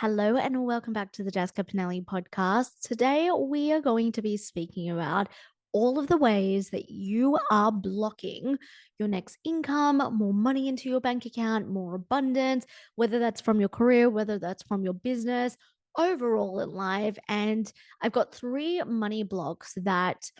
Hello and welcome back to the Jessica Pinelli podcast. Today we are going to be speaking about all of the ways that you are blocking your next income, more money into your bank account, more abundance, whether that's from your career, whether that's from your business, overall in life. And I've got three money blocks that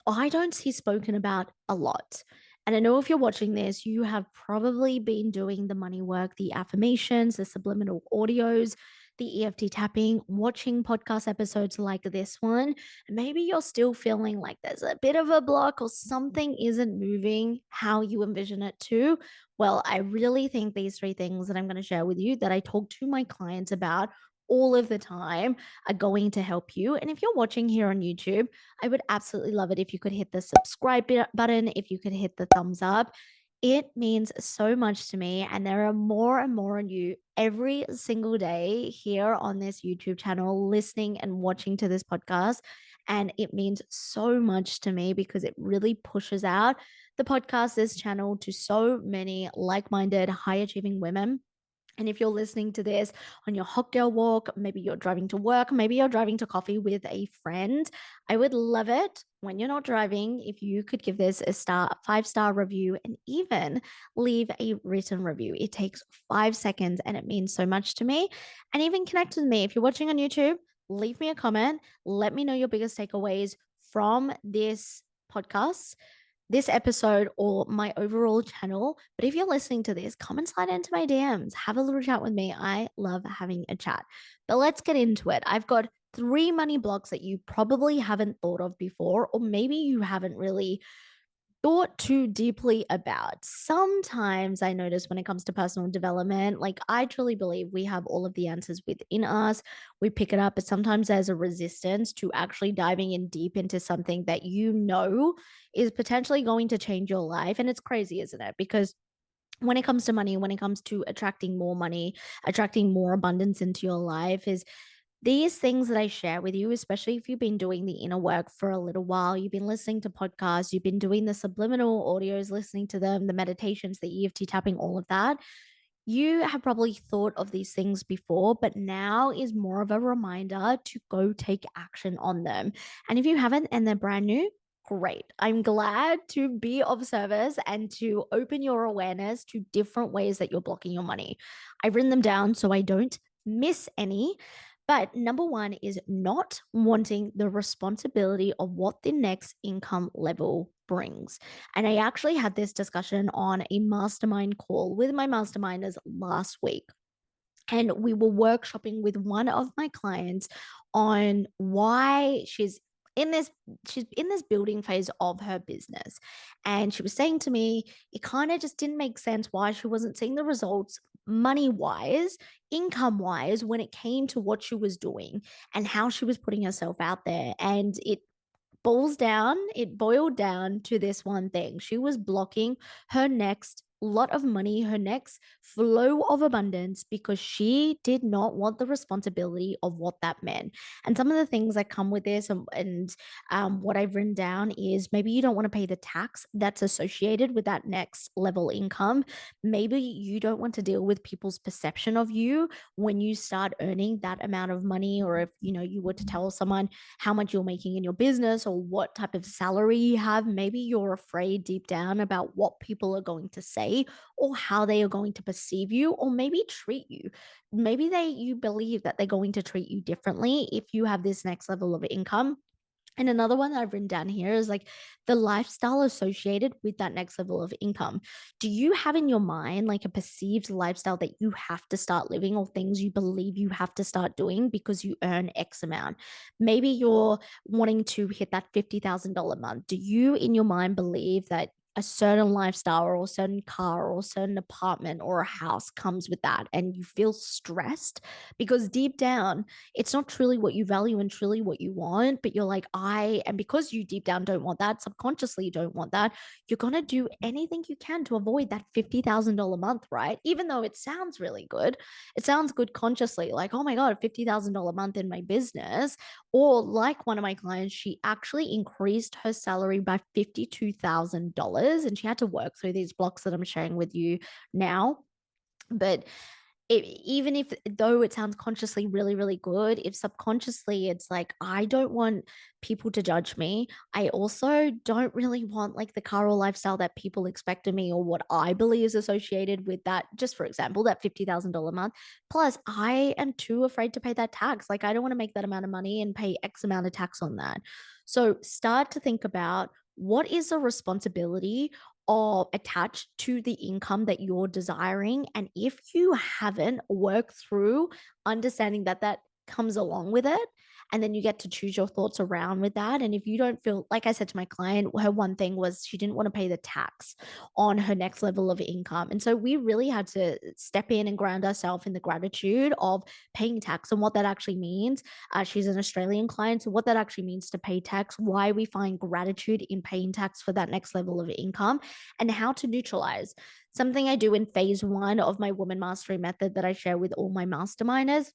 I don't see spoken about a lot. And I know if you're watching this, you have probably been doing the money work, the affirmations, the subliminal audios, the EFT tapping, watching podcast episodes like this one. And maybe you're still feeling like there's a bit of a block or something isn't moving how you envision it to. Well, I really think these three things that I'm going to share with you that I talk to my clients about all of the time are going to help you. And if you're watching here on YouTube, I would absolutely love it if you could hit the subscribe button, if you could hit the thumbs up. It means so much to me. And there are more and more on you every single day here on this YouTube channel, listening and watching to this podcast. And it means so much to me because it really pushes out the podcast, this channel, to so many like minded, high achieving women. And if you're listening to this on your hot girl walk, maybe you're driving to work, maybe you're driving to coffee with a friend, I would love it when you're not driving if you could give this a 5-star review and even leave a written review. It takes 5 seconds and it means so much to me. And even connect with me. If you're watching on YouTube, leave me a comment. Let me know your biggest takeaways from this episode or my overall channel. But if you're listening to this, come and slide into my DMs. Have a little chat with me. I love having a chat. But let's get into it. I've got three money blocks that you probably haven't thought of before, or maybe you haven't really thought too deeply about. Sometimes I notice when it comes to personal development, like I truly believe we have all of the answers within us. We pick it up, but sometimes there's a resistance to actually diving in deep into something that you know is potentially going to change your life. And it's crazy, isn't it? Because when it comes to money, when it comes to attracting more money, attracting more abundance into your life, is these things that I share with you, especially if you've been doing the inner work for a little while, you've been listening to podcasts, you've been doing the subliminal audios, listening to them, the meditations, the EFT tapping, all of that. You have probably thought of these things before, but now is more of a reminder to go take action on them. And if you haven't and they're brand new, great. I'm glad to be of service and to open your awareness to different ways that you're blocking your money. I've written them down so I don't miss any. But number one is not wanting the responsibility of what the next income level brings. And I actually had this discussion on a mastermind call with my masterminders last week. And we were workshopping with one of my clients on why she's in this building phase of her business. And she was saying to me, it kind of just didn't make sense why she wasn't seeing the results money wise, income wise, when it came to what she was doing and how she was putting herself out there. And it boiled down to this one thing. She was blocking her next lot of money, her next flow of abundance, because she did not want the responsibility of what that meant. And some of the things that come with this, and what I've written down is maybe you don't want to pay the tax that's associated with that next level income. Maybe you don't want to deal with people's perception of you when you start earning that amount of money, or if you were to tell someone how much you're making in your business or what type of salary you have. Maybe you're afraid deep down about what people are going to say or how they are going to perceive you or maybe treat you. Maybe you believe that they're going to treat you differently if you have this next level of income. And another one that I've written down here is like the lifestyle associated with that next level of income. Do you have in your mind like a perceived lifestyle that you have to start living or things you believe you have to start doing because you earn X amount? Maybe you're wanting to hit that $50,000 month. Do you in your mind believe that a certain lifestyle or a certain car or a certain apartment or a house comes with that and you feel stressed because deep down it's not truly what you value and truly what you want, but you're like, and because you deep down don't want that, subconsciously you don't want that, you're going to do anything you can to avoid that $50,000 month, right? Even though it sounds really good, it sounds good consciously, like, oh my God, $50,000 month in my business. Or like one of my clients, she actually increased her salary by $52,000 and she had to work through these blocks that I'm sharing with you now. But even if though it sounds consciously really, really good, if subconsciously it's like, I don't want people to judge me. I also don't really want like the car or lifestyle that people expect of me or what I believe is associated with that. Just for example, that $50,000 month. Plus, I am too afraid to pay that tax. Like, I don't want to make that amount of money and pay X amount of tax on that. So start to think about what is a responsibility or attached to the income that you're desiring. And if you haven't worked through understanding that that comes along with it, and then you get to choose your thoughts around with that. And if you don't feel, like I said to my client, her one thing was she didn't want to pay the tax on her next level of income. And so we really had to step in and ground ourselves in the gratitude of paying tax and what that actually means. She's an Australian client. So, what that actually means to pay tax, why we find gratitude in paying tax for that next level of income, and how to neutralize. Something I do in phase one of my woman mastery method that I share with all my masterminders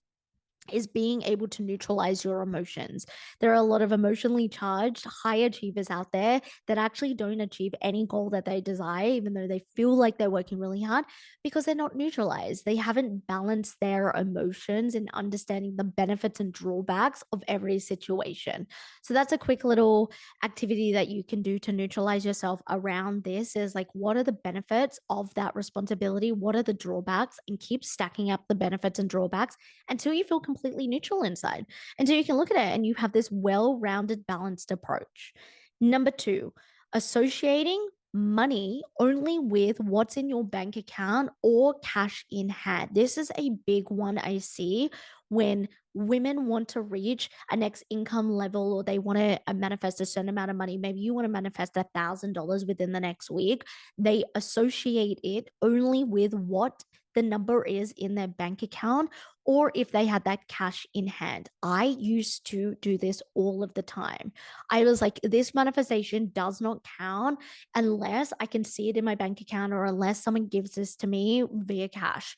is being able to neutralize your emotions. There are a lot of emotionally charged high achievers out there that actually don't achieve any goal that they desire, even though they feel like they're working really hard because they're not neutralized. They haven't balanced their emotions and understanding the benefits and drawbacks of every situation. So that's a quick little activity that you can do to neutralize yourself around this is like, what are the benefits of that responsibility? What are the drawbacks? And keep stacking up the benefits and drawbacks until you feel completely neutral inside, until you can look at it and you have this well rounded, balanced approach. Number two, associating money only with what's in your bank account or cash in hand. This is a big one I see when women want to reach a next income level or they want to manifest a certain amount of money. Maybe you want to manifest $1,000 within the next week. They associate it only with what the number is in their bank account or if they had that cash in hand. I used to do this all of the time. I was like, this manifestation does not count unless I can see it in my bank account or unless someone gives this to me via cash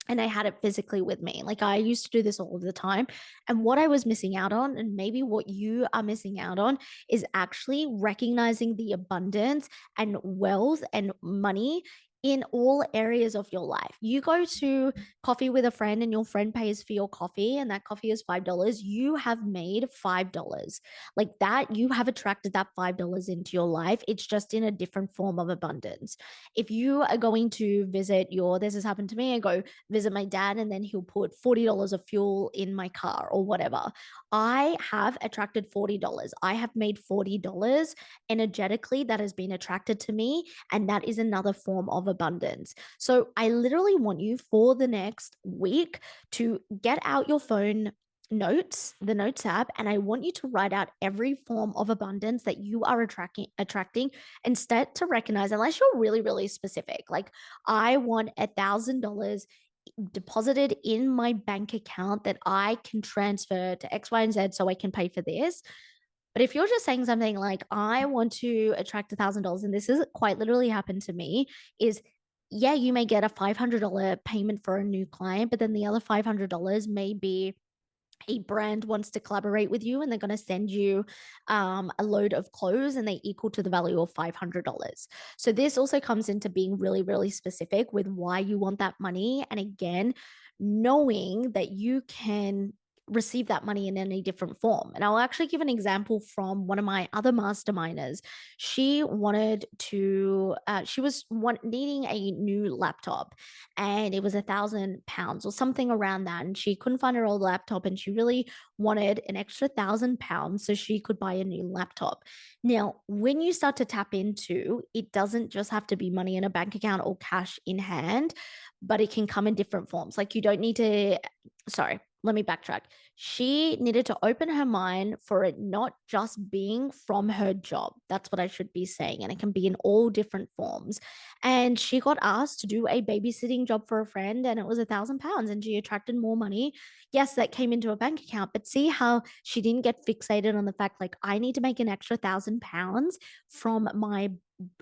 and I had it physically with me. Like I used to do this all of the time. And what I was missing out on, and maybe what you are missing out on, is actually recognizing the abundance and wealth and money in all areas of your life. You go to coffee with a friend and your friend pays for your coffee and that coffee is $5. You have made $5. Like that, you have attracted that $5 into your life. It's just in a different form of abundance. If you are going to visit your, this has happened to me, I go visit my dad and then he'll put $40 of fuel in my car or whatever. I have attracted $40. I have made $40 energetically that has been attracted to me. And that is another form of abundance. So I literally want you for the next week to get out your phone notes, the notes app, and I want you to write out every form of abundance that you are attracting and start to recognize, unless you're really, really specific. Like I want $1,000 deposited in my bank account that I can transfer to X, Y, and Z so I can pay for this. But if you're just saying something like, I want to attract $1,000, and this is quite literally happened to me, is yeah, you may get a $500 payment for a new client, but then the other $500 may be a brand wants to collaborate with you and they're going to send you a load of clothes and they equal to the value of $500. So this also comes into being really, really specific with why you want that money. And again, knowing that you can receive that money in any different form. And I'll actually give an example from one of my other masterminders. She wanted to, she was needing a new laptop and it was £1,000 or something around that. And she couldn't find her old laptop and she really wanted an extra £1,000 so she could buy a new laptop. Now, when you start to tap into, it doesn't just have to be money in a bank account or cash in hand, but it can come in different forms. Like you don't need to, sorry, let me backtrack. She needed to open her mind for it not just being from her job. That's what I should be saying. And it can be in all different forms. And she got asked to do a babysitting job for a friend, and it was £1,000 and she attracted more money. Yes, that came into a bank account, but see how she didn't get fixated on the fact like, I need to make an extra £1,000 from my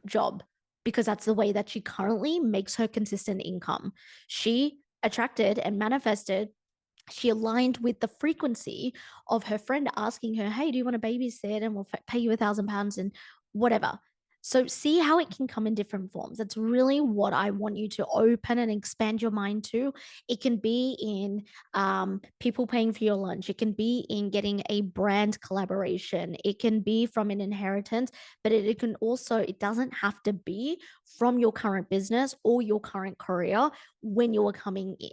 job because that's the way that she currently makes her consistent income. She attracted and manifested, she aligned with the frequency of her friend asking her, hey, do you want to babysit and we'll pay you £1,000 and whatever. So see how it can come in different forms. That's really what I want you to open and expand your mind to. It can be in people paying for your lunch. It can be in getting a brand collaboration. It can be from an inheritance, but it can also, it doesn't have to be from your current business or your current career when you are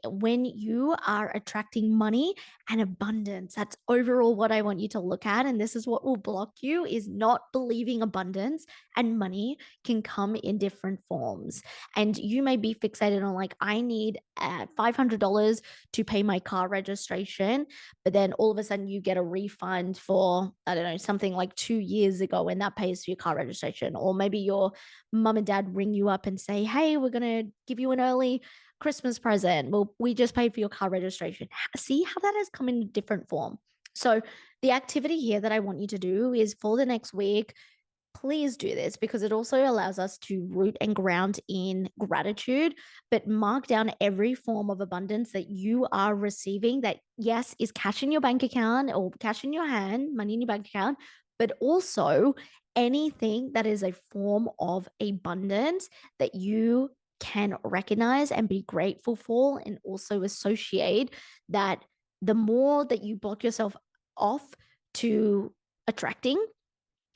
when you are attracting money and abundance. That's overall what I want you to look at. And this is what will block you is not believing abundance and money can come in different forms. And you may be fixated on, like, I need $500 to pay my car registration. But then all of a sudden you get a refund for, I don't know, something like 2 years ago, and that pays for your car registration. Or maybe your mum and dad ring you up and say, hey, we're going to give you an early Christmas present. Well, we just paid for your car registration. See how that has come in a different form. So, the activity here that I want you to do is for the next week, please do this because it also allows us to root and ground in gratitude, but mark down every form of abundance that you are receiving that, yes, is cash in your bank account or cash in your hand, money in your bank account, but also anything that is a form of abundance that you can recognize and be grateful for, and also associate that the more that you block yourself off to attracting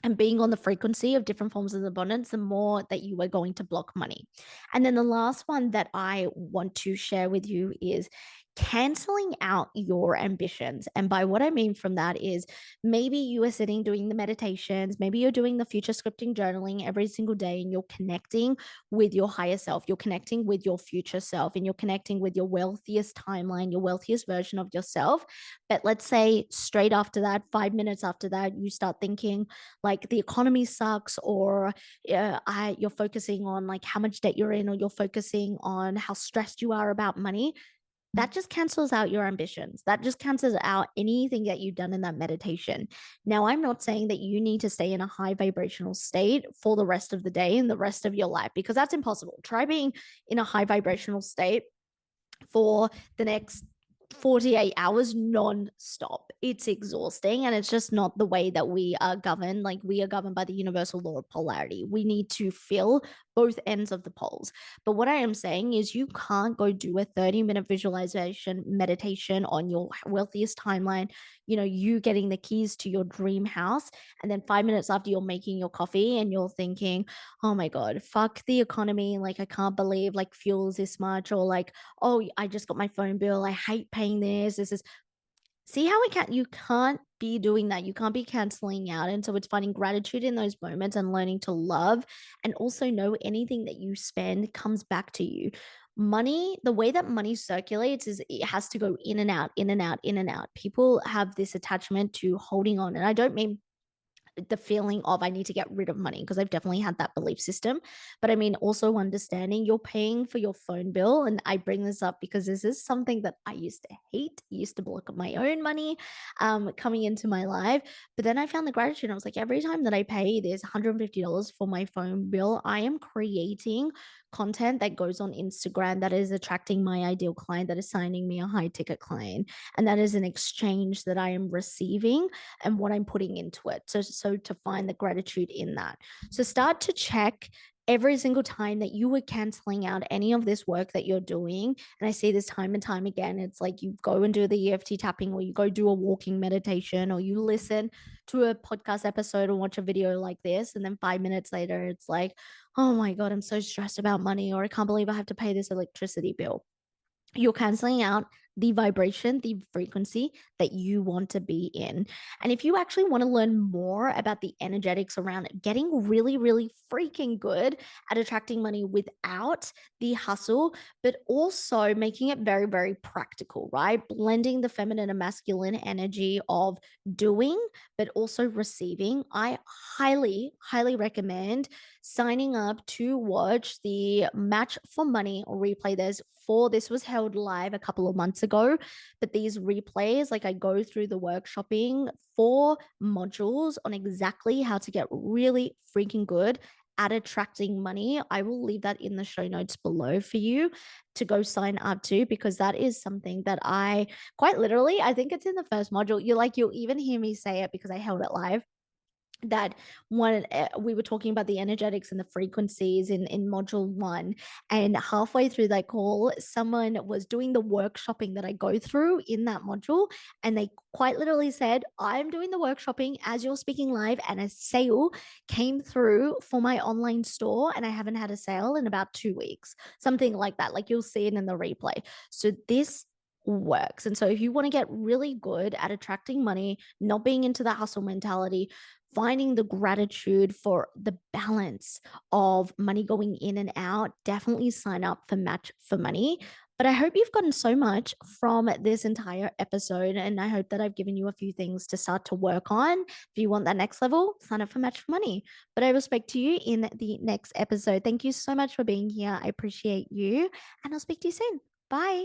and being on the frequency of different forms of abundance, the more that you are going to block money. And then the last one that I want to share with you is canceling out your ambitions. And by what I mean from that is maybe you are sitting doing the meditations, maybe you're doing the future scripting journaling every single day, and you're connecting with your higher self, you're connecting with your future self, and you're connecting with your wealthiest timeline, your wealthiest version of yourself. But let's say straight after that, 5 minutes after that, you start thinking, like, the economy sucks, or you're focusing on like how much debt you're in, or you're focusing on how stressed you are about money. That just cancels out your ambitions. That just cancels out anything that you've done in that meditation. Now, I'm not saying that you need to stay in a high vibrational state for the rest of the day and the rest of your life, because that's impossible. Try being in a high vibrational state for the next 48 hours non-stop. It's exhausting, and it's just not the way that we are governed. Like, we are governed by the universal law of polarity. We need to feel both ends of the poles. But what I am saying is you can't go do a 30-minute visualization meditation on your wealthiest timeline, you getting the keys to your dream house, and then 5 minutes after you're making your coffee and you're thinking, oh my God, fuck the economy. Like, I can't believe like fuels this much, or like, oh, I just got my phone bill. I hate paying this. This is, see how you can't be doing that. You can't be canceling out. And so it's finding gratitude in those moments and learning to love, and also know anything that you spend comes back to you. Money, the way that money circulates is it has to go in and out, in and out, in and out. People have this attachment to holding on. And I don't mean the feeling of I need to get rid of money, because I've definitely had that belief system. But I mean, also understanding you're paying for your phone bill. And I bring this up because this is something that I used to hate. I used to block up my own money coming into my life. But then I found the gratitude. I was like, every time that I pay this $150 for my phone bill, I am creating content that goes on Instagram that is attracting my ideal client, that is signing me a high ticket client. And that is an exchange that I am receiving and what I'm putting into it. So to find the gratitude in that. So start to check every single time that you were canceling out any of this work that you're doing. And I see this time and time again. It's like you go and do the EFT tapping, or you go do a walking meditation, or you listen to a podcast episode or watch a video like this. And then 5 minutes later, it's like, oh my God, I'm so stressed about money, or I can't believe I have to pay this electricity bill. You're canceling out the vibration, the frequency that you want to be in. And if you actually want to learn more about the energetics around getting really, really freaking good at attracting money without the hustle, but also making it very, very practical, right? Blending the feminine and masculine energy of doing, but also receiving, I highly, highly recommend signing up to watch the Match for Money replay. This was held live a couple of months ago, but these replays, like, I go through the workshopping 4 modules on exactly how to get really freaking good at attracting money. I will leave that in the show notes below for you to go sign up to, because that is something that I quite literally, I think it's in the first module. You'll even hear me say it because I held it live. that one we were talking about the energetics and the frequencies in module 1, and halfway through that call someone was doing the workshopping that I go through in that module, and they quite literally said, I'm doing the workshopping as you're speaking live, and a sale came through for my online store, and I haven't had a sale in about 2 weeks, something like that. Like, you'll see it in the replay. So this works. And so if you want to get really good at attracting money, not being into that hustle mentality, finding the gratitude for the balance of money going in and out, definitely sign up for Match for Money. But I hope you've gotten so much from this entire episode. And I hope that I've given you a few things to start to work on. If you want that next level, sign up for Match for Money. But I will speak to you in the next episode. Thank you so much for being here. I appreciate you. And I'll speak to you soon. Bye.